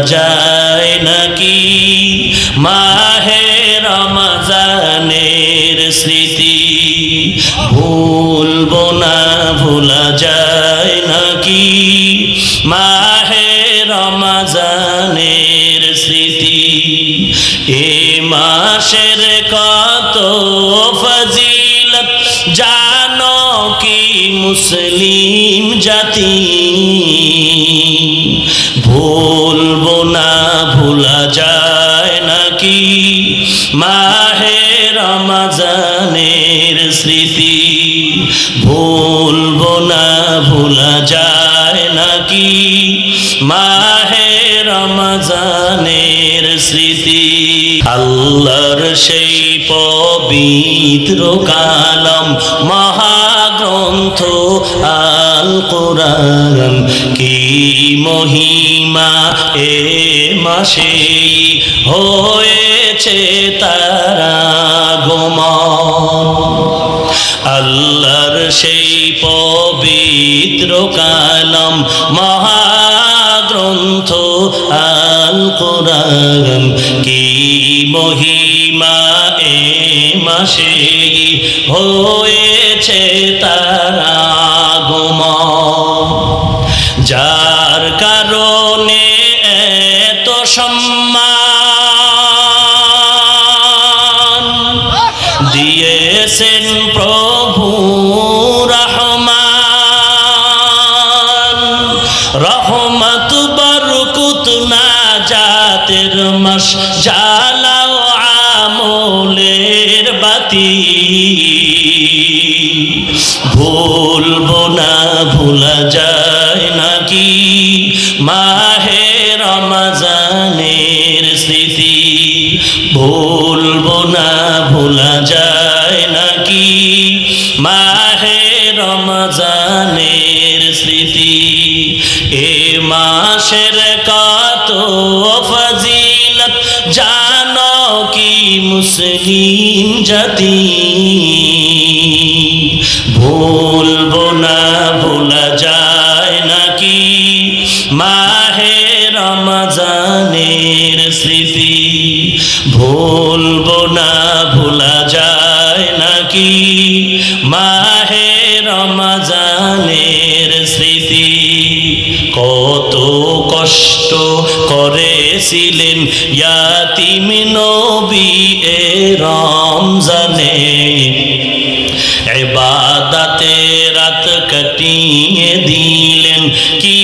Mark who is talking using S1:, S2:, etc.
S1: যায় নাকি মাহে রমজানের স্মৃতি ভুলবো না ভোলা যায় নাকি মাহে রমজানের স্মৃতি এ মাসের কত ফজিলত জানো কি মুসলিম জাতি ভুলবো না ভোলা যায় নাকি মাহে রমজানের স্মৃতি ভুলবো না ভোলা যায় নাকি মাহে রমজানের স্মৃতি আল্লাহর সেই পবিত্র কালাম মহাগ্রন্থ আল কোরআন কি মহিমা এ মাসে হয়েছে তার আগমন আল্লাহর সেই পবিত্র কালাম মহাগ্রন্থ আল কোরআন কি মহিমা এ মাসে হয়েছে তার আগমন যার কারণে এত সম্মান দিয়েছেন প্রভু রহমান রহমত বরকত নাজাতের মাস জ্বালাও আমলের বাতি ভুলবো না ভোলা যায় নাকি মাহে রমজানের স্মৃতি ভুলবো না ভোলা যায় নাকি মাহে রমজানের স্মৃতি এ মাসের কত ফজিলত জানো কি মুসলিম জাতি ভুলবো না ভোলা যায় নাকি মাহে রমজানের স্মৃতি ভুলবো না ভোলা যায় নাকি মাহে রমজানের স্মৃতি কত কষ্ট করেছিলেন ইয়াতিম নবী এ রমজানে ইবাদতে রাত কাটিয়ে দিলেন কি